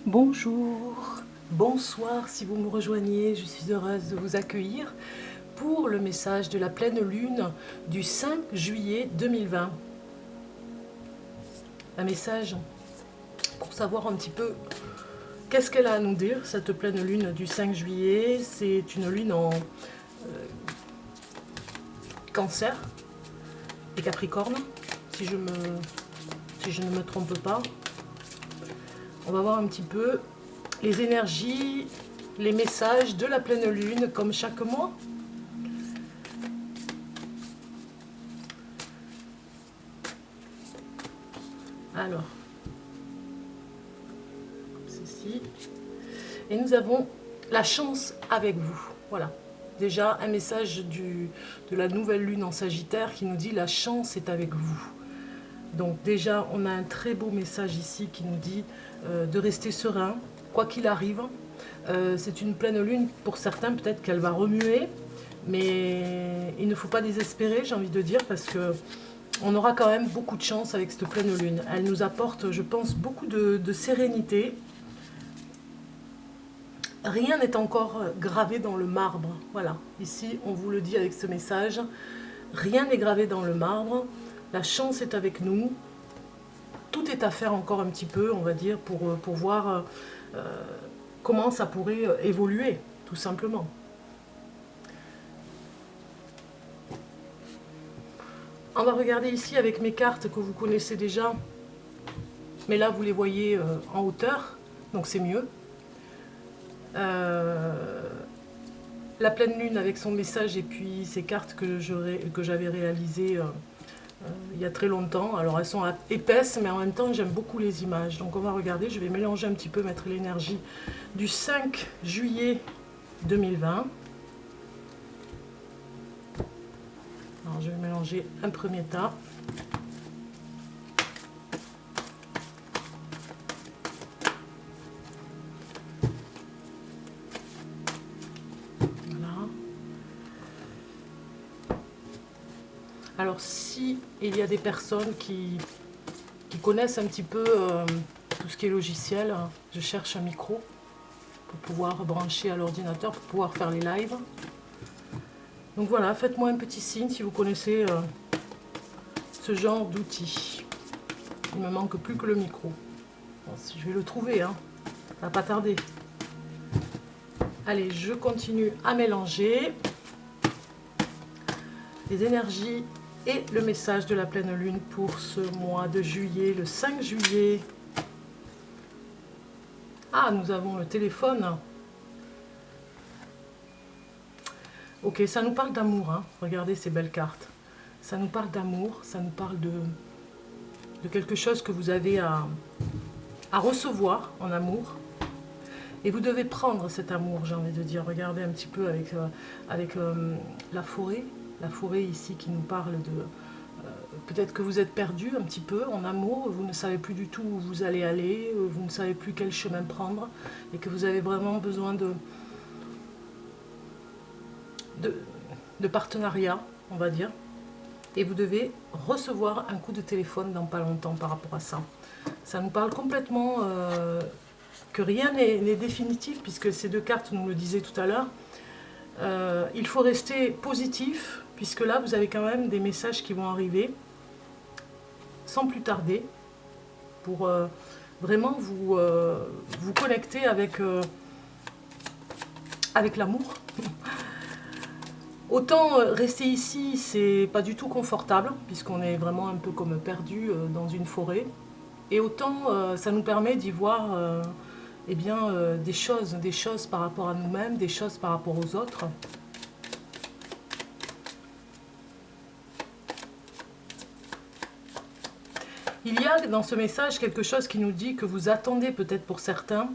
Bonjour, bonsoir si vous me rejoignez, je suis heureuse de vous accueillir pour le message de la pleine lune du 5 juillet 2020. Un message pour savoir un petit peu qu'est-ce qu'elle a à nous dire, cette pleine lune du 5 juillet. C'est une lune en Cancer et Capricorne, si je ne me trompe pas. On va voir un petit peu les énergies, les messages de la pleine lune comme chaque mois. Alors, ceci. Et nous avons la chance avec vous. Voilà. Déjà un message de la nouvelle lune en Sagittaire qui nous dit la chance est avec vous. Donc déjà on a un très beau message ici qui nous dit de rester serein, quoi qu'il arrive. C'est une pleine lune, pour certains peut-être qu'elle va remuer, mais il ne faut pas désespérer, j'ai envie de dire, parce que on aura quand même beaucoup de chance avec cette pleine lune. Elle nous apporte, je pense, beaucoup de sérénité. Rien n'est encore gravé dans le marbre. Voilà, ici on vous le dit avec ce message. Rien n'est gravé dans le marbre. La chance est avec nous. Tout est à faire encore un petit peu, on va dire, pour voir comment ça pourrait évoluer, tout simplement. On va regarder ici avec mes cartes que vous connaissez déjà. Mais là, vous les voyez en hauteur, donc c'est mieux. La pleine lune avec son message et puis ces cartes que j'avais réalisées il y a très longtemps. Alors elles sont épaisses, mais en même temps j'aime beaucoup les images. Donc on va regarder, je vais mélanger un petit peu, mettre l'énergie du 5 juillet 2020. Alors je vais mélanger un premier tas. Alors si il y a des personnes qui connaissent un petit peu tout ce qui est logiciel, je cherche un micro pour pouvoir brancher à l'ordinateur, pour pouvoir faire les lives. Donc voilà, faites-moi un petit signe si vous connaissez ce genre d'outils. Il me manque plus que le micro. Bon, je vais le trouver, hein. Ça va pas tarder. Allez, je continue à mélanger les énergies et le message de la pleine lune pour ce mois de juillet, le 5 juillet. Ah, nous avons le téléphone. Ok, ça nous parle d'amour, hein. Regardez ces belles cartes. Ça nous parle d'amour, ça nous parle de quelque chose que vous avez à recevoir en amour. Et vous devez prendre cet amour, j'ai envie de dire. Regardez un petit peu avec la forêt. La forêt ici qui nous parle de... peut-être que vous êtes perdu un petit peu en amour, vous ne savez plus du tout où vous allez aller, vous ne savez plus quel chemin prendre, et que vous avez vraiment besoin de partenariat, on va dire. Et vous devez recevoir un coup de téléphone dans pas longtemps par rapport à ça. Ça nous parle complètement que rien n'est définitif, puisque ces deux cartes nous le disaient tout à l'heure. Il faut rester positif, puisque là vous avez quand même des messages qui vont arriver sans plus tarder pour vraiment vous connecter avec l'amour. Autant rester ici, c'est pas du tout confortable, puisqu'on est vraiment un peu comme perdu dans une forêt. Et autant ça nous permet d'y voir eh bien, des choses par rapport à nous-mêmes, des choses par rapport aux autres. Il y a dans ce message quelque chose qui nous dit que vous attendez peut-être pour certains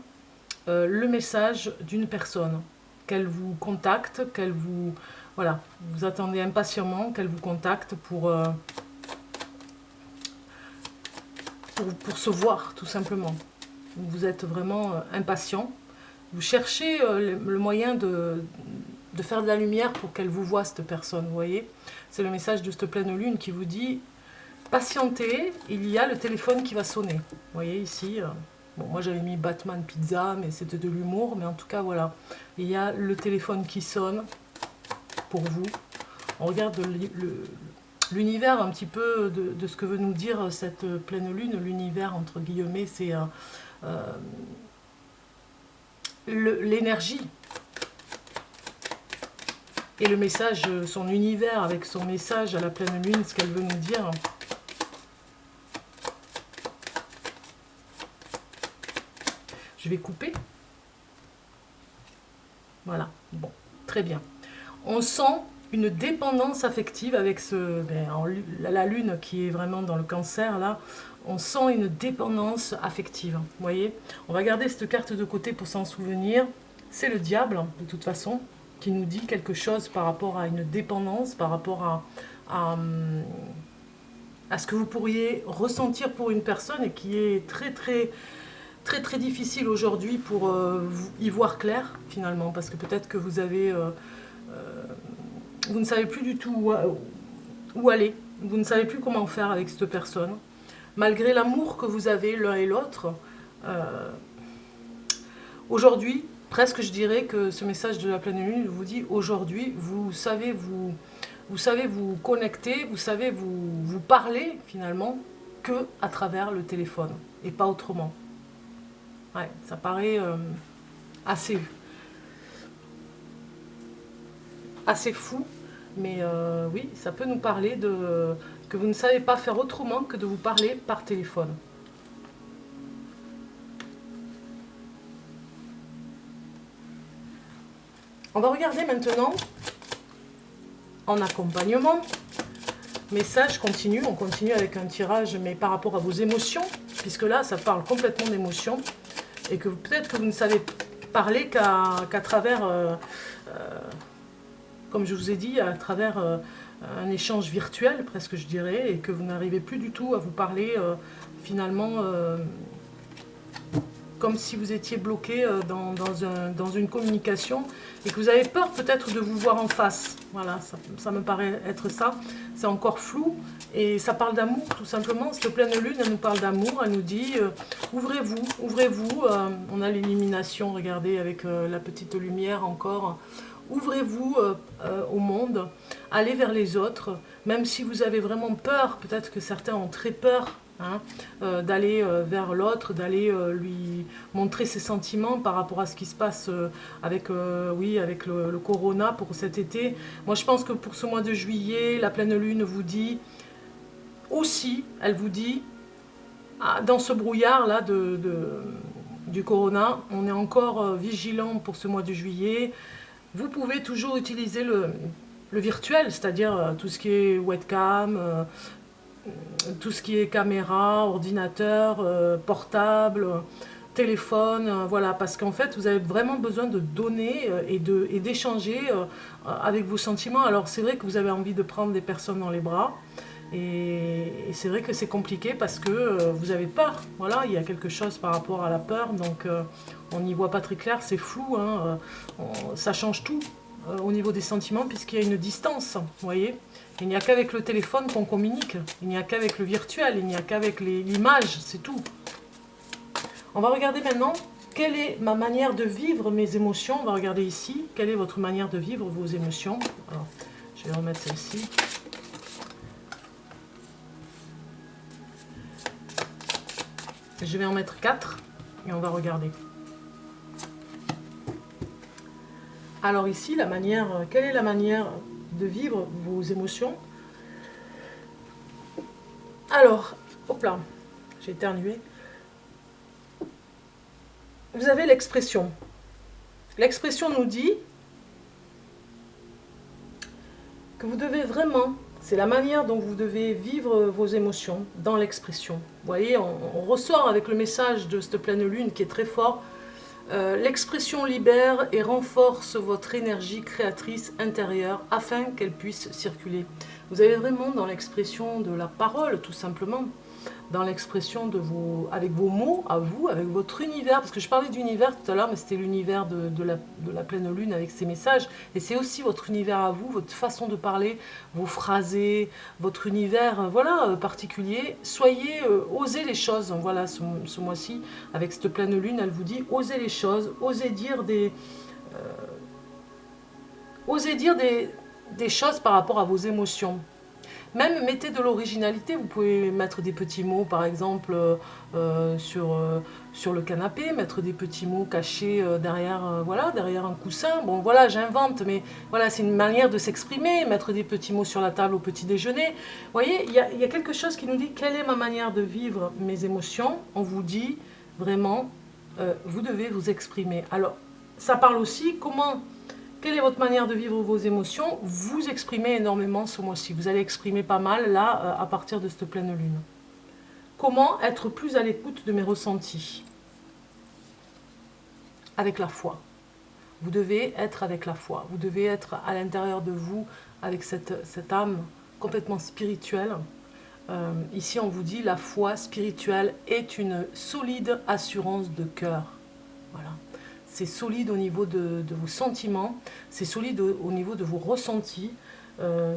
le message d'une personne, qu'elle vous contacte, qu'elle vous... Voilà, vous attendez impatiemment qu'elle vous contacte pour se voir, tout simplement. Vous êtes vraiment impatient. Vous cherchez le moyen de faire de la lumière pour qu'elle vous voie, cette personne, vous voyez. C'est le message de cette pleine lune qui vous dit... Patientez, il y a le téléphone qui va sonner. Vous voyez ici, Bon, moi j'avais mis Batman Pizza, mais c'était de l'humour. Mais en tout cas, voilà. Il y a le téléphone qui sonne pour vous. On regarde l'univers un petit peu de ce que veut nous dire cette pleine lune. L'univers, entre guillemets, c'est l'énergie. Et le message, son univers avec son message à la pleine lune, ce qu'elle veut nous dire. Je vais couper. Voilà, bon, très bien. On sent une dépendance affective avec la lune qui est vraiment dans le cancer, là. On sent une dépendance affective, vous voyez. On va garder cette carte de côté pour s'en souvenir. C'est le diable, de toute façon, qui nous dit quelque chose par rapport à une dépendance, par rapport à ce que vous pourriez ressentir pour une personne et qui est très difficile aujourd'hui pour y voir clair, finalement, parce que peut-être que vous avez... vous ne savez plus du tout où aller, vous ne savez plus comment faire avec cette personne. Malgré l'amour que vous avez l'un et l'autre, aujourd'hui, presque je dirais que ce message de la pleine lune vous dit aujourd'hui, vous savez vous connecter, vous savez vous parler finalement que à travers le téléphone et pas autrement. Ouais, ça paraît assez fou, mais oui, ça peut nous parler de que vous ne savez pas faire autrement que de vous parler par téléphone. On va regarder maintenant en accompagnement. Message continue, on continue avec un tirage, mais par rapport à vos émotions, puisque là, ça parle complètement d'émotions, et que peut-être que vous ne savez parler qu'à travers, comme je vous ai dit, à travers un échange virtuel, presque je dirais, et que vous n'arrivez plus du tout à vous parler finalement comme si vous étiez bloqué dans une communication et que vous avez peur peut-être de vous voir en face. Voilà, ça me paraît être ça. C'est encore flou et ça parle d'amour tout simplement. Cette pleine lune, elle nous parle d'amour, elle nous dit ouvrez-vous, ouvrez-vous. On a l'illumination, regardez, avec la petite lumière encore. Ouvrez-vous au monde, allez vers les autres, même si vous avez vraiment peur, peut-être que certains ont très peur, d'aller vers l'autre, d'aller lui montrer ses sentiments par rapport à ce qui se passe avec le corona pour cet été. Moi je pense que pour ce mois de juillet, la pleine lune vous dit aussi, elle vous dit, dans ce brouillard là du corona, on est encore vigilant pour ce mois de juillet. Vous pouvez toujours utiliser le virtuel, c'est-à-dire tout ce qui est webcam, tout ce qui est caméra, ordinateur, portable, téléphone, voilà, parce qu'en fait vous avez vraiment besoin de donner et d'échanger avec vos sentiments. Alors c'est vrai que vous avez envie de prendre des personnes dans les bras, et c'est vrai que c'est compliqué parce que vous avez peur, voilà, il y a quelque chose par rapport à la peur, donc on n'y voit pas très clair, c'est flou, ça change tout au niveau des sentiments puisqu'il y a une distance, vous voyez. Il n'y a qu'avec le téléphone qu'on communique, il n'y a qu'avec le virtuel, il n'y a qu'avec l'image, c'est tout. On va regarder maintenant quelle est ma manière de vivre mes émotions. On va regarder ici, quelle est votre manière de vivre vos émotions. Alors, je vais remettre celle-ci. Je vais en mettre 4 et on va regarder. Alors ici, quelle est la manière de vivre vos émotions? Alors, hop là, j'ai éternué. Vous avez l'expression. L'expression nous dit que vous devez vraiment, c'est la manière dont vous devez vivre vos émotions dans l'expression. Vous voyez, on ressort avec le message de cette pleine lune qui est très fort. L'expression libère et renforce votre énergie créatrice intérieure afin qu'elle puisse circuler. Vous avez vraiment dans l'expression de la parole, tout simplement, dans l'expression de vos, avec vos mots à vous, avec votre univers, parce que je parlais d'univers tout à l'heure, mais c'était l'univers de la pleine lune avec ses messages, et c'est aussi votre univers à vous, votre façon de parler, vos phrasés, votre univers, voilà, particulier. Soyez, osez les choses, voilà, ce mois-ci, avec cette pleine lune, elle vous dit, osez les choses, osez dire des choses par rapport à vos émotions. Même mettez de l'originalité, vous pouvez mettre des petits mots par exemple sur le canapé, mettre des petits mots cachés derrière, voilà, derrière un coussin. Bon voilà, j'invente, mais voilà, c'est une manière de s'exprimer, mettre des petits mots sur la table au petit déjeuner. Vous voyez, il y a quelque chose qui nous dit quelle est ma manière de vivre mes émotions. On vous dit vraiment, vous devez vous exprimer. Alors, ça parle aussi comment... Quelle est votre manière de vivre vos émotions? Vous exprimez énormément ce mois-ci. Vous allez exprimer pas mal, là, à partir de cette pleine lune. Comment être plus à l'écoute de mes ressentis? Avec la foi. Vous devez être avec la foi. Vous devez être à l'intérieur de vous, avec cette âme complètement spirituelle. Ici, on vous dit, la foi spirituelle est une solide assurance de cœur. Voilà. C'est solide au niveau de vos sentiments, c'est solide au niveau de vos ressentis.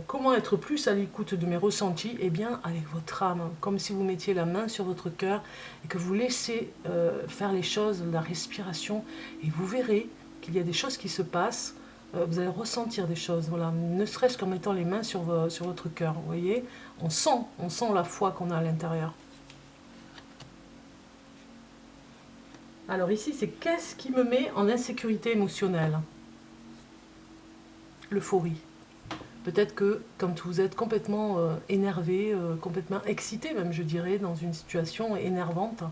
Comment être plus à l'écoute de mes ressentis? Eh bien, avec votre âme, comme si vous mettiez la main sur votre cœur et que vous laissez faire les choses, la respiration, et vous verrez qu'il y a des choses qui se passent. Vous allez ressentir des choses, voilà, ne serait-ce qu'en mettant les mains sur votre cœur. Vous voyez, on sent la foi qu'on a à l'intérieur. Alors ici, c'est qu'est-ce qui me met en insécurité émotionnelle? L'euphorie. Peut-être que quand vous êtes complètement énervé, complètement excité même, je dirais, dans une situation énervante,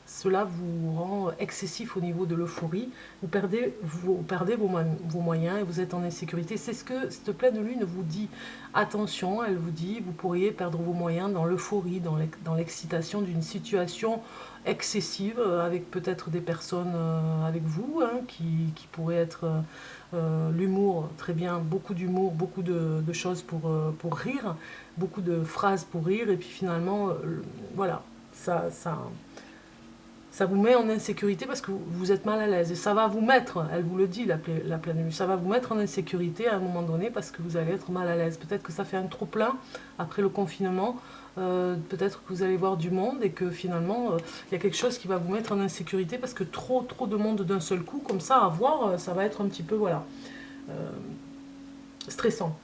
cela vous rend excessif au niveau de l'euphorie. Vous perdez vos moyens et vous êtes en insécurité. C'est ce que cette pleine lune vous dit. Attention, elle vous dit, vous pourriez perdre vos moyens dans l'euphorie, dans l'excitation d'une situation excessive, avec peut-être des personnes avec vous, hein, qui pourraient être l'humour, très bien, beaucoup d'humour, beaucoup de choses pour rire, beaucoup de phrases pour rire, et puis finalement, voilà, ça vous met en insécurité parce que vous êtes mal à l'aise. Et ça va vous mettre, elle vous le dit, la pleine lune, ça va vous mettre en insécurité à un moment donné parce que vous allez être mal à l'aise. Peut-être que ça fait un trop-plein après le confinement. Peut-être que vous allez voir du monde et que finalement, il y a quelque chose qui va vous mettre en insécurité parce que trop de monde d'un seul coup, comme ça, à voir, ça va être un petit peu, voilà, stressant.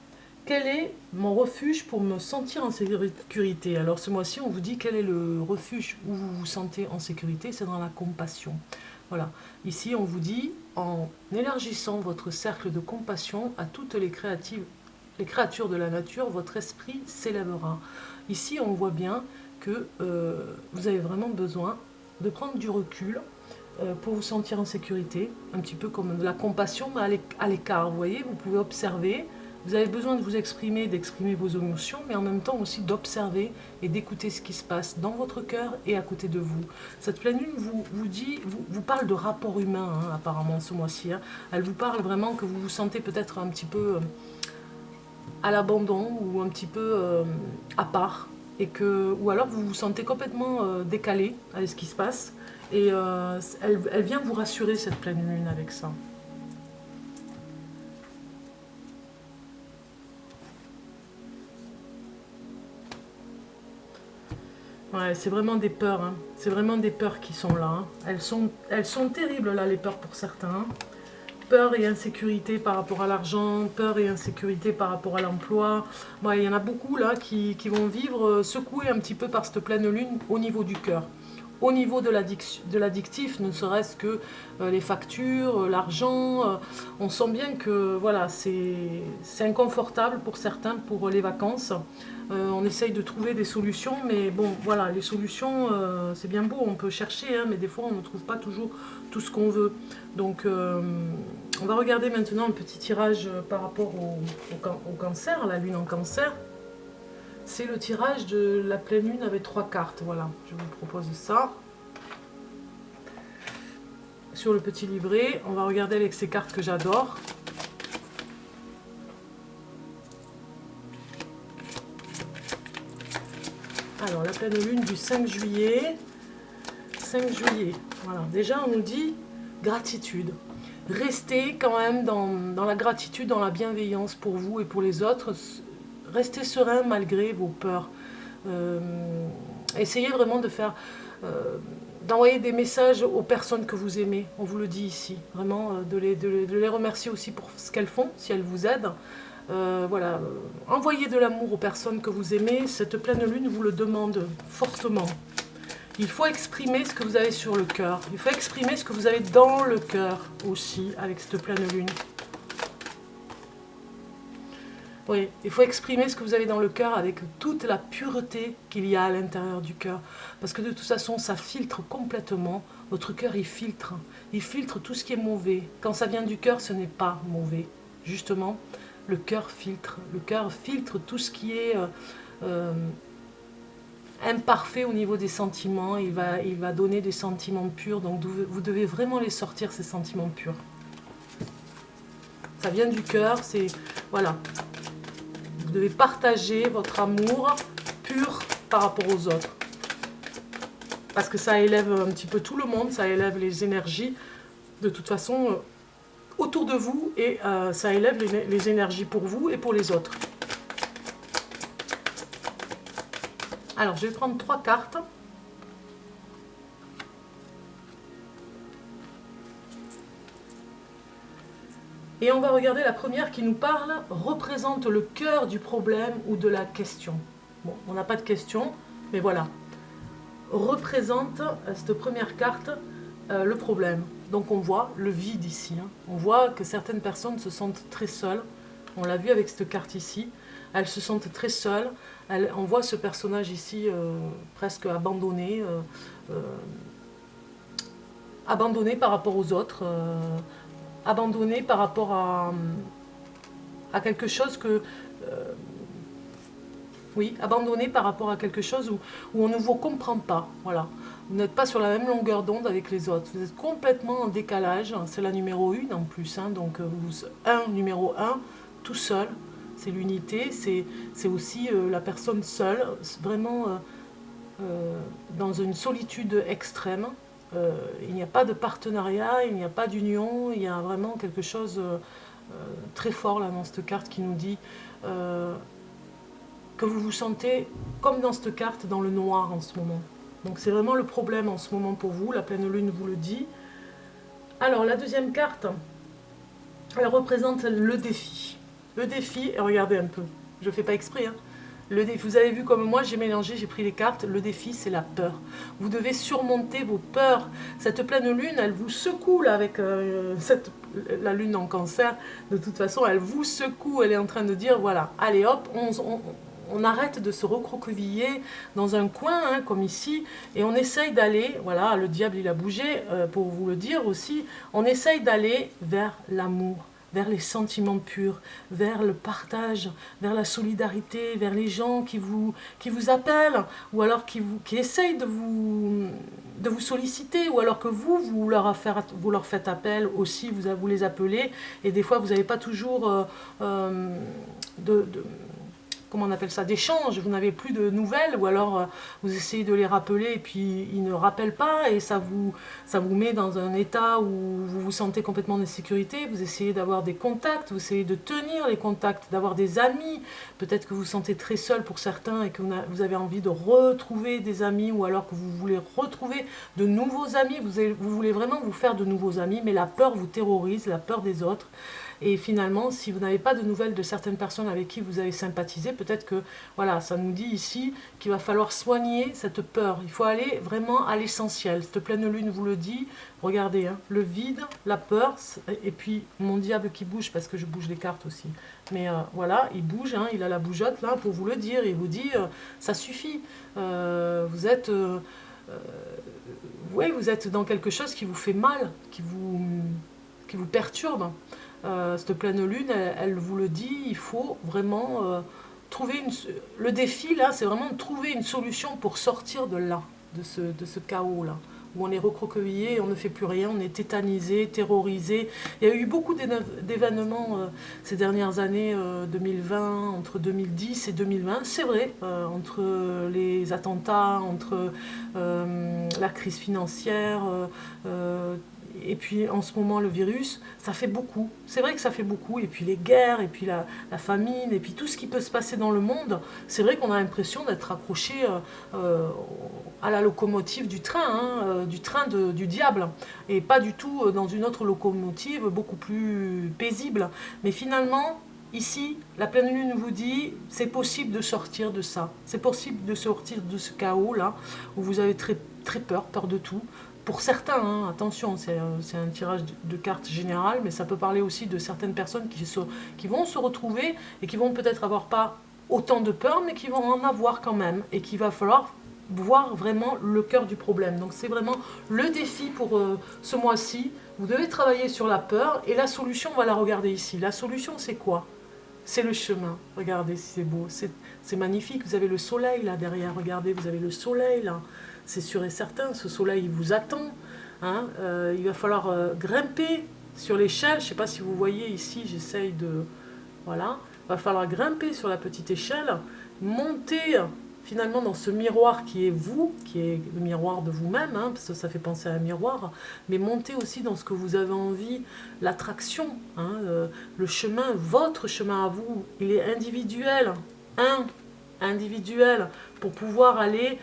Quel est mon refuge pour me sentir en sécurité? Alors ce mois-ci, on vous dit quel est le refuge où vous vous sentez en sécurité, c'est dans la compassion. Voilà, ici on vous dit, en élargissant votre cercle de compassion à toutes les créatures de la nature, votre esprit s'élèvera. Ici on voit bien que vous avez vraiment besoin de prendre du recul pour vous sentir en sécurité, un petit peu comme de la compassion, mais à l'écart. Vous voyez, vous pouvez observer. Vous avez besoin de vous exprimer, d'exprimer vos émotions, mais en même temps aussi d'observer et d'écouter ce qui se passe dans votre cœur et à côté de vous. Cette pleine lune vous parle de rapport humain, hein, apparemment, ce mois-ci. Hein. Elle vous parle vraiment que vous vous sentez peut-être un petit peu à l'abandon ou un petit peu à part, ou alors vous vous sentez complètement décalé avec ce qui se passe. Et elle vient vous rassurer, cette pleine lune, avec ça. Ouais, c'est vraiment des peurs, hein. C'est vraiment des peurs qui sont là. Hein. Elles sont terribles, là, les peurs pour certains. Hein. Peur et insécurité par rapport à l'argent, peur et insécurité par rapport à l'emploi. Bon, il y en a beaucoup, là, qui vont vivre secoués un petit peu par cette pleine lune au niveau du cœur. Au niveau de l'addictif, ne serait-ce que les factures, l'argent, on sent bien que voilà, c'est inconfortable pour certains pour les vacances. On essaye de trouver des solutions, mais bon, voilà, les solutions, c'est bien beau, on peut chercher, hein, mais des fois, on ne trouve pas toujours tout ce qu'on veut. Donc, on va regarder maintenant un petit tirage par rapport au cancer, la lune en cancer. C'est le tirage de la pleine lune avec 3 cartes, voilà, je vous propose ça. Sur le petit livret, on va regarder avec ces cartes que j'adore. Alors, la pleine lune du 5 juillet. 5 juillet, voilà. Déjà, on nous dit gratitude. Restez quand même dans la gratitude, dans la bienveillance pour vous et pour les autres. Restez serein malgré vos peurs. Essayez vraiment de faire... d'envoyer des messages aux personnes que vous aimez, on vous le dit ici, vraiment de les remercier aussi pour ce qu'elles font, si elles vous aident. Voilà, envoyez de l'amour aux personnes que vous aimez, cette pleine lune vous le demande fortement. Il faut exprimer ce que vous avez sur le cœur, il faut exprimer ce que vous avez dans le cœur aussi avec cette pleine lune. Oui, il faut exprimer ce que vous avez dans le cœur avec toute la pureté qu'il y a à l'intérieur du cœur. Parce que de toute façon, ça filtre complètement. Votre cœur, il filtre tout ce qui est mauvais. Quand ça vient du cœur, ce n'est pas mauvais. Justement, le cœur filtre. Le cœur filtre tout ce qui est imparfait au niveau des sentiments. Il va donner des sentiments purs. Donc vous devez vraiment les sortir, ces sentiments purs. Ça vient du cœur, c'est... Voilà. Vous devez partager votre amour pur par rapport aux autres. Parce que ça élève un petit peu tout le monde, ça élève les énergies de toute façon autour de vous et ça élève les énergies pour vous et pour les autres. Alors, je vais prendre 3 cartes. Et on va regarder la première qui nous parle, représente le cœur du problème ou de la question. Bon, on n'a pas de question, mais voilà. Représente, cette première carte, le problème. Donc on voit le vide ici. Hein. On voit que certaines personnes se sentent très seules. On l'a vu avec cette carte ici. Elles se sentent très seules. On voit ce personnage ici presque abandonné. Abandonné par rapport aux autres. Abandonné par rapport à quelque chose que... oui, abandonné par rapport à quelque chose où on ne vous comprend pas. Voilà. Vous n'êtes pas sur la même longueur d'onde avec les autres. Vous êtes complètement en décalage. C'est la numéro 1 en plus. Hein, donc, numéro 1, tout seul. C'est l'unité. C'est aussi la personne seule. Vraiment dans une solitude extrême. Il n'y a pas de partenariat, il n'y a pas d'union. Il y a vraiment quelque chose très fort là dans cette carte qui nous dit... que vous vous sentez, comme dans cette carte, dans le noir en ce moment. Donc c'est vraiment le problème en ce moment pour vous, la pleine lune vous le dit. Alors la deuxième carte, elle représente le défi. Le défi, et regardez un peu, je ne fais pas exprès, hein. Le défi, vous avez vu comme moi, j'ai mélangé, j'ai pris les cartes. Le défi, c'est la peur. Vous devez surmonter vos peurs. Cette pleine lune, elle vous secoue là, avec la lune en cancer. De toute façon, elle vous secoue. Elle est en train de dire, voilà, allez hop, on arrête de se recroqueviller dans un coin, hein, comme ici, et on essaye d'aller, voilà, le diable il a bougé, pour vous le dire aussi, on essaye d'aller vers l'amour, vers les sentiments purs, vers le partage, vers la solidarité, vers les gens qui vous appellent, ou alors qui essayent de vous solliciter, ou alors que vous leur faites appel aussi, vous les appelez, et des fois vous n'avez pas toujours comment on appelle ça, d'échange, vous n'avez plus de nouvelles, ou alors vous essayez de les rappeler et puis ils ne rappellent pas, et ça vous met dans un état où vous vous sentez complètement en insécurité. Vous essayez d'avoir des contacts, vous essayez de tenir les contacts, d'avoir des amis, peut-être que vous vous sentez très seul pour certains et que vous avez envie de retrouver des amis, ou alors que vous voulez retrouver de nouveaux amis, vous voulez vraiment vous faire de nouveaux amis, mais la peur vous terrorise, la peur des autres. Et finalement, si vous n'avez pas de nouvelles de certaines personnes avec qui vous avez sympathisé, peut-être que, voilà, ça nous dit ici qu'il va falloir soigner cette peur. Il faut aller vraiment à l'essentiel. Cette pleine lune vous le dit. Regardez, hein, le vide, la peur, et puis mon diable qui bouge, parce que je bouge les cartes aussi. Mais voilà, il bouge, hein, il a la bougeotte là pour vous le dire. Il vous dit, ça suffit. Vous êtes dans quelque chose qui vous fait mal, qui vous perturbe. Cette pleine lune, elle vous le dit, il faut vraiment trouver le défi là, c'est vraiment de trouver une solution pour sortir de là, de ce chaos là. où on est recroquevillé, on ne fait plus rien, on est tétanisé, terrorisé. Il y a eu beaucoup d'événements ces dernières années 2020, entre 2010 et 2020, c'est vrai, entre les attentats, entre la crise financière, et puis en ce moment le virus, ça fait beaucoup. C'est vrai que ça fait beaucoup. Et puis les guerres, et puis la famine, et puis tout ce qui peut se passer dans le monde. C'est vrai qu'on a l'impression d'être accroché à la locomotive du train, hein, du train du diable. Et pas du tout dans une autre locomotive beaucoup plus paisible. Mais finalement, ici, la pleine lune vous dit, c'est possible de sortir de ça. C'est possible de sortir de ce chaos-là, où vous avez très, très peur, peur de tout. Pour certains, hein, attention, c'est un tirage de cartes général, mais ça peut parler aussi de certaines personnes qui vont se retrouver et qui vont peut-être avoir pas autant de peur, mais qui vont en avoir quand même, et qu'il va falloir voir vraiment le cœur du problème. Donc c'est vraiment le défi pour ce mois-ci. Vous devez travailler sur la peur, et la solution, on va la regarder ici. La solution, c'est quoi? C'est le chemin. Regardez si c'est beau, c'est magnifique. Vous avez le soleil là derrière, regardez, vous avez le soleil là. C'est sûr et certain, ce soleil il vous attend. Hein. Il va falloir grimper sur l'échelle. Je ne sais pas si vous voyez ici, j'essaye de... Voilà. Il va falloir grimper sur la petite échelle, monter finalement dans ce miroir qui est vous, qui est le miroir de vous-même, hein, parce que ça fait penser à un miroir, mais monter aussi dans ce que vous avez envie, l'attraction, hein, le chemin, votre chemin à vous, il est individuel, individuel, pour pouvoir aller,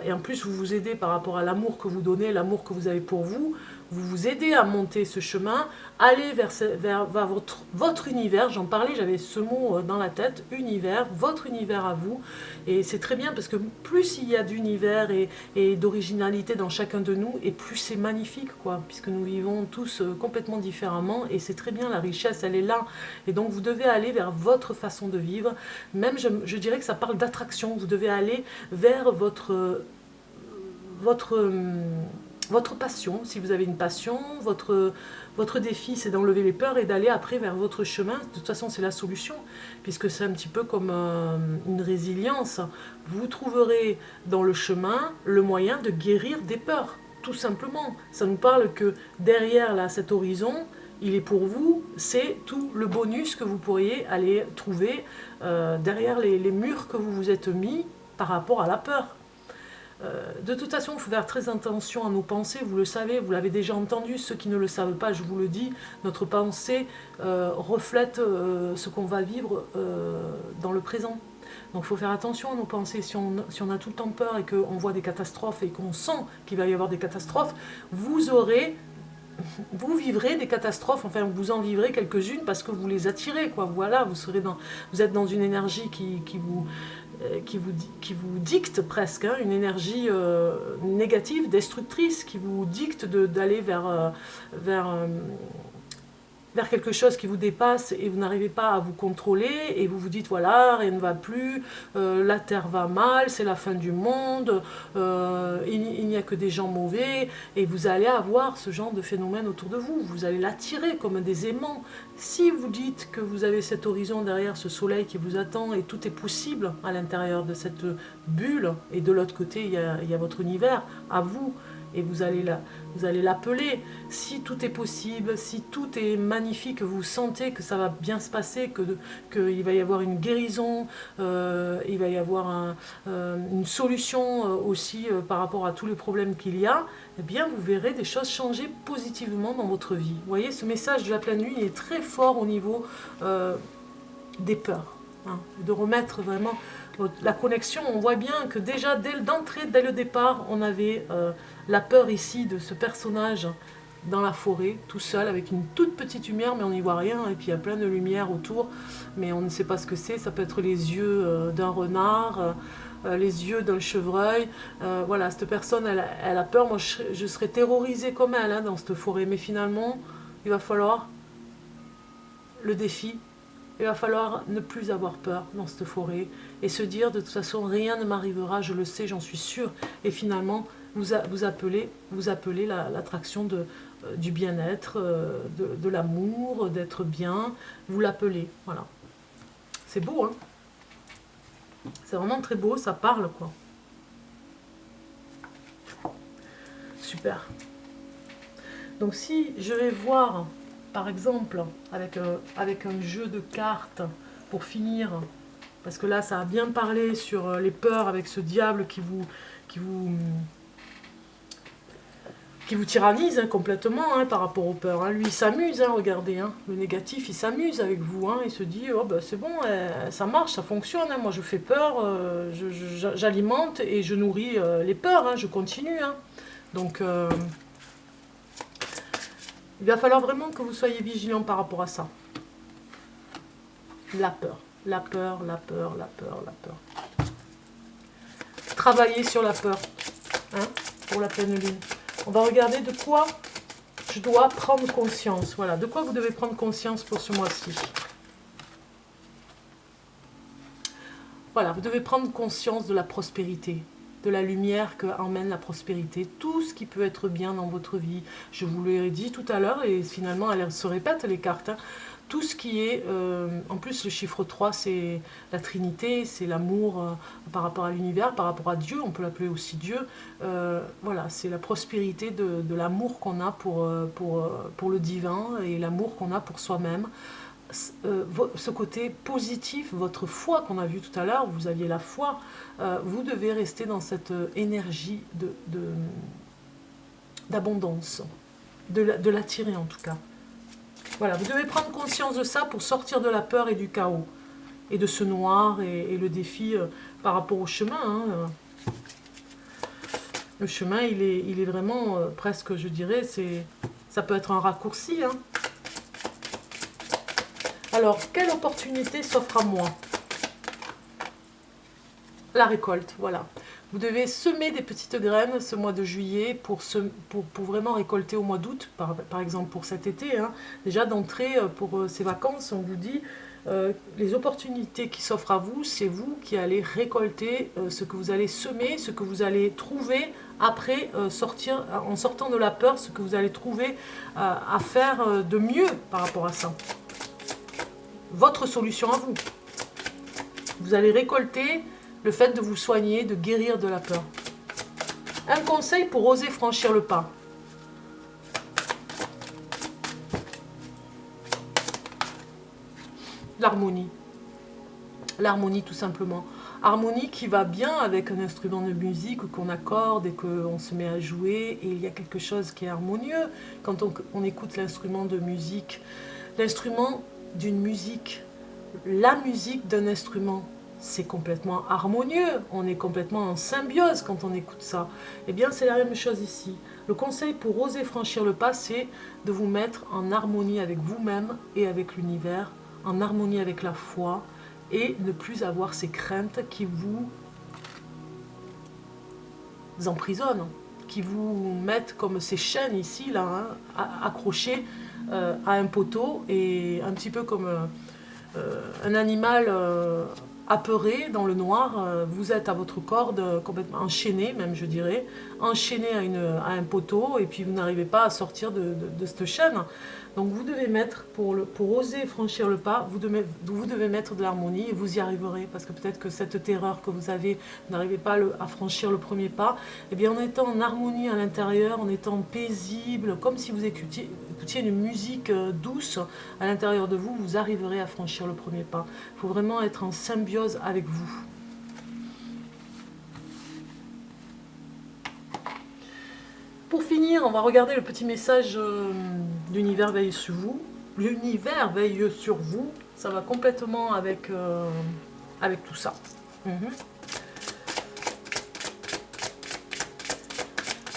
et en plus vous vous aidez par rapport à l'amour que vous donnez, l'amour que vous avez pour vous vous aidez à monter ce chemin, aller vers votre univers, j'en parlais, j'avais ce mot dans la tête, univers, votre univers à vous, et c'est très bien parce que plus il y a d'univers et d'originalité dans chacun de nous, et plus c'est magnifique, quoi, puisque nous vivons tous complètement différemment, et c'est très bien, la richesse, elle est là, et donc vous devez aller vers votre façon de vivre, même je dirais que ça parle d'attraction, vous devez aller vers votre passion, si vous avez une passion, votre défi c'est d'enlever les peurs et d'aller après vers votre chemin. De toute façon c'est la solution, puisque c'est un petit peu comme une résilience. Vous trouverez dans le chemin le moyen de guérir des peurs, tout simplement. Ça nous parle que derrière là, cet horizon, il est pour vous, c'est tout le bonus que vous pourriez aller trouver derrière les murs que vous vous êtes mis par rapport à la peur. De toute façon, il faut faire très attention à nos pensées, vous le savez, vous l'avez déjà entendu, ceux qui ne le savent pas, je vous le dis, notre pensée reflète ce qu'on va vivre dans le présent. Donc il faut faire attention à nos pensées, si on a tout le temps peur et qu'on voit des catastrophes et qu'on sent qu'il va y avoir des catastrophes, vous vivrez des catastrophes, enfin vous en vivrez quelques-unes parce que vous les attirez, quoi. Voilà, vous êtes dans une énergie qui vous dicte presque, hein, une énergie négative, destructrice, qui vous dicte d'aller vers quelque chose qui vous dépasse et vous n'arrivez pas à vous contrôler et vous vous dites voilà, rien ne va plus, la terre va mal, c'est la fin du monde, il n'y a que des gens mauvais, et vous allez avoir ce genre de phénomène autour de vous, vous allez l'attirer comme des aimants. Si vous dites que vous avez cet horizon derrière, ce soleil qui vous attend et tout est possible à l'intérieur de cette bulle, et de l'autre côté il y a votre univers à vous, et vous allez l'appeler. Si tout est possible, si tout est magnifique, vous sentez que ça va bien se passer, qu'il va y avoir une guérison, il va y avoir une solution aussi par rapport à tous les problèmes qu'il y a, eh bien vous verrez des choses changer positivement dans votre vie. Vous voyez, ce message de la pleine lune est très fort au niveau des peurs, hein, de remettre vraiment la connexion. On voit bien que déjà d'entrée, dès le départ, on avait la peur ici de ce personnage dans la forêt, tout seul, avec une toute petite lumière, mais on n'y voit rien, et puis il y a plein de lumière autour, mais on ne sait pas ce que c'est. Ça peut être les yeux d'un renard, les yeux d'un chevreuil. Voilà, cette personne, elle a peur. Moi, je serais terrorisée comme elle, hein, dans cette forêt, mais finalement, il va falloir le défi. Il va falloir ne plus avoir peur dans cette forêt et se dire de toute façon rien ne m'arrivera, je le sais, j'en suis sûre. Et finalement, vous appelez l'attraction du bien-être, de l'amour, d'être bien. Vous l'appelez, voilà. C'est beau, hein? C'est vraiment très beau, ça parle, quoi. Super. Donc si je vais voir, par exemple, avec un jeu de cartes, pour finir, parce que là ça a bien parlé sur les peurs avec ce diable qui vous, qui vous tyrannise hein, complètement hein, par rapport aux peurs. Hein. Lui il s'amuse, hein, regardez, hein. Le négatif il s'amuse avec vous, hein. Il se dit oh, bah, c'est bon, ça marche, ça fonctionne, hein. Moi je fais peur, j'alimente et je nourris les peurs, hein. Je continue. Hein. Donc il va falloir vraiment que vous soyez vigilant par rapport à ça. La peur, la peur, la peur, la peur, la peur. Travailler sur la peur hein, pour la pleine lune. On va regarder de quoi je dois prendre conscience. Voilà, de quoi vous devez prendre conscience pour ce mois-ci. Voilà, vous devez prendre conscience de la prospérité, de la lumière que emmène la prospérité, tout ce qui peut être bien dans votre vie. Je vous l'ai dit tout à l'heure et finalement elles se répètent les cartes. Hein. Tout ce qui est, en plus le chiffre 3 c'est la Trinité, c'est l'amour par rapport à l'univers, par rapport à Dieu, on peut l'appeler aussi Dieu. Voilà, c'est la prospérité de l'amour qu'on a pour le divin et l'amour qu'on a pour soi-même. Ce côté positif, votre foi qu'on a vu tout à l'heure, vous aviez la foi, vous devez rester dans cette énergie d'abondance, de l'attirer en tout cas. Voilà, vous devez prendre conscience de ça pour sortir de la peur et du chaos, et de ce noir et le défi par rapport au chemin. Hein. Le chemin, il est vraiment presque, je dirais, ça peut être un raccourci. Hein. Alors, quelle opportunité s'offre à moi? La récolte, voilà. Vous devez semer des petites graines ce mois de juillet pour vraiment récolter au mois d'août, par exemple pour cet été. Hein. Déjà d'entrée pour ces vacances, on vous dit, les opportunités qui s'offrent à vous, c'est vous qui allez récolter ce que vous allez semer, ce que vous allez trouver après en sortant de la peur, ce que vous allez trouver à faire de mieux par rapport à ça. Votre solution à vous. Vous allez récolter le fait de vous soigner, de guérir de la peur. Un conseil pour oser franchir le pas. L'harmonie. L'harmonie tout simplement. Harmonie qui va bien avec un instrument de musique qu'on accorde et qu'on se met à jouer. Et il y a quelque chose qui est harmonieux quand on écoute l'instrument de musique. L'instrument d'une musique, la musique d'un instrument, c'est complètement harmonieux, on est complètement en symbiose quand on écoute ça. Eh bien, c'est la même chose ici. Le conseil pour oser franchir le pas, c'est de vous mettre en harmonie avec vous-même et avec l'univers, en harmonie avec la foi, et ne plus avoir ces craintes qui vous emprisonnent, qui vous mettent comme ces chaînes ici, là, hein, accrochées à un poteau, et un petit peu comme un animal apeuré dans le noir, vous êtes à votre corde complètement enchaîné, même je dirais, enchaîné à un poteau, et puis vous n'arrivez pas à sortir de cette chaîne. Donc vous devez mettre, pour oser franchir le pas, vous devez mettre de l'harmonie et vous y arriverez, parce que peut-être que cette terreur que vous avez, vous n'arrivez pas à franchir le premier pas, et bien en étant en harmonie à l'intérieur, en étant paisible, comme si vous écoutiez une musique douce à l'intérieur de vous, vous arriverez à franchir le premier pas. Il faut vraiment être en symbiose avec vous. Pour finir, on va regarder le petit message l'univers veille sur vous. L'univers veille sur vous. Ça va complètement avec tout ça.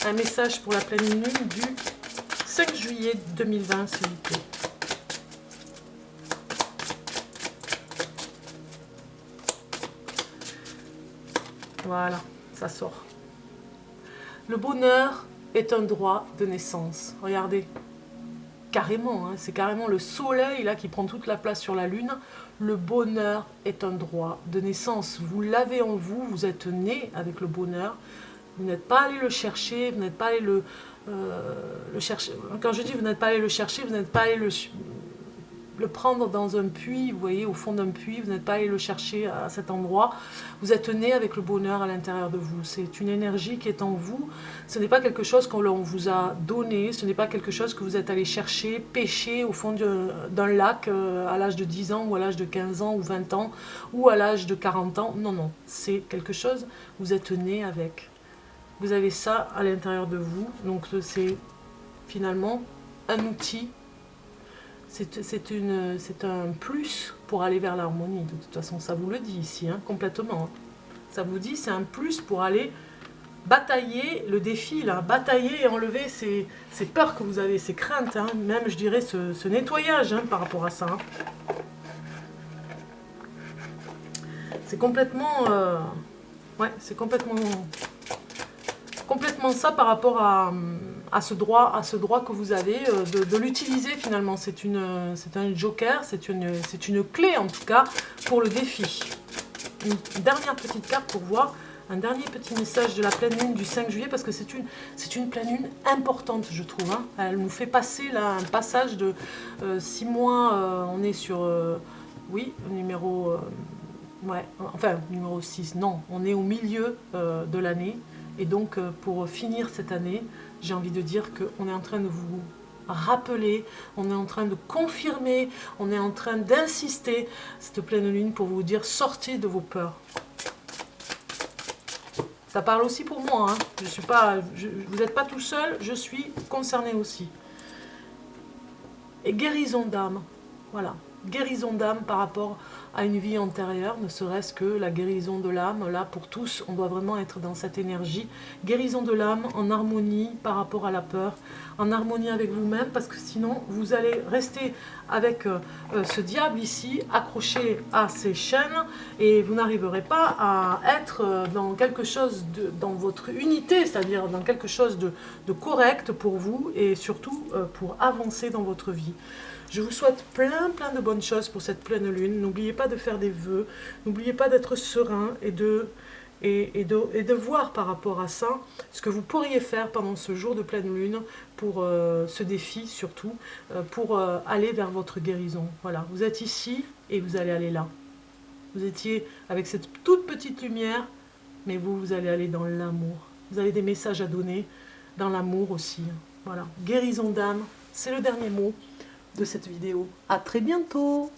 Un message pour la pleine lune du 5 juillet 2020, s'il vous plaît. Voilà, ça sort. Le bonheur est un droit de naissance. Regardez, carrément, hein, c'est carrément le soleil là qui prend toute la place sur la lune. Le bonheur est un droit de naissance. Vous l'avez en vous, vous êtes né avec le bonheur. Vous n'êtes pas allé le chercher, vous n'êtes pas allé le chercher. Quand je dis vous n'êtes pas allé le chercher, vous n'êtes pas allé le prendre dans un puits, vous voyez, au fond d'un puits, vous n'êtes pas allé le chercher à cet endroit, vous êtes né avec le bonheur à l'intérieur de vous. C'est une énergie qui est en vous, ce n'est pas quelque chose qu'on vous a donné, ce n'est pas quelque chose que vous êtes allé chercher, pêcher au fond d'un lac à l'âge de 10 ans ou à l'âge de 15 ans ou 20 ans ou à l'âge de 40 ans. Non, non, c'est quelque chose, vous êtes né avec. Vous avez ça à l'intérieur de vous, donc c'est finalement un outil, c'est un plus pour aller vers l'harmonie. De toute façon, ça vous le dit ici, hein, complètement. Hein. Ça vous dit, c'est un plus pour aller batailler le défi, là, batailler et enlever ces peurs que vous avez, ces craintes, hein, même je dirais ce nettoyage hein, par rapport à ça. Hein. C'est complètement... ouais, c'est complètement ça par rapport à ce droit que vous avez de l'utiliser finalement. C'est un joker, c'est une clé en tout cas pour le défi. Une dernière petite carte pour voir un dernier petit message de la pleine lune du 5 juillet parce que c'est une pleine lune importante je trouve. Hein. Elle nous fait passer là un passage de 6 mois, on est sur, oui, numéro... ouais, enfin, numéro 6, non, on est au milieu de l'année. Et donc, pour finir cette année, j'ai envie de dire qu'on est en train de vous rappeler, on est en train de confirmer, on est en train d'insister, cette pleine lune, pour vous dire, sortez de vos peurs. Ça parle aussi pour moi, hein. Vous n'êtes pas tout seul, je suis concernée aussi. Et guérison d'âme, voilà. Guérison d'âme par rapport à une vie antérieure, ne serait-ce que la guérison de l'âme. Là, pour tous, on doit vraiment être dans cette énergie. Guérison de l'âme en harmonie par rapport à la peur, en harmonie avec vous-même, parce que sinon, vous allez rester avec ce diable ici, accroché à ces chaînes, et vous n'arriverez pas à être dans quelque chose, dans votre unité, c'est-à-dire dans quelque chose de correct pour vous, et surtout pour avancer dans votre vie. Je vous souhaite plein de bonnes choses pour cette pleine lune. N'oubliez pas de faire des vœux, n'oubliez pas d'être serein et de voir par rapport à ça ce que vous pourriez faire pendant ce jour de pleine lune pour ce défi surtout, pour aller vers votre guérison. Voilà, vous êtes ici et vous allez aller là. Vous étiez avec cette toute petite lumière, mais vous allez aller dans l'amour. Vous avez des messages à donner dans l'amour aussi. Voilà, guérison d'âme, c'est le dernier mot de cette vidéo. À très bientôt!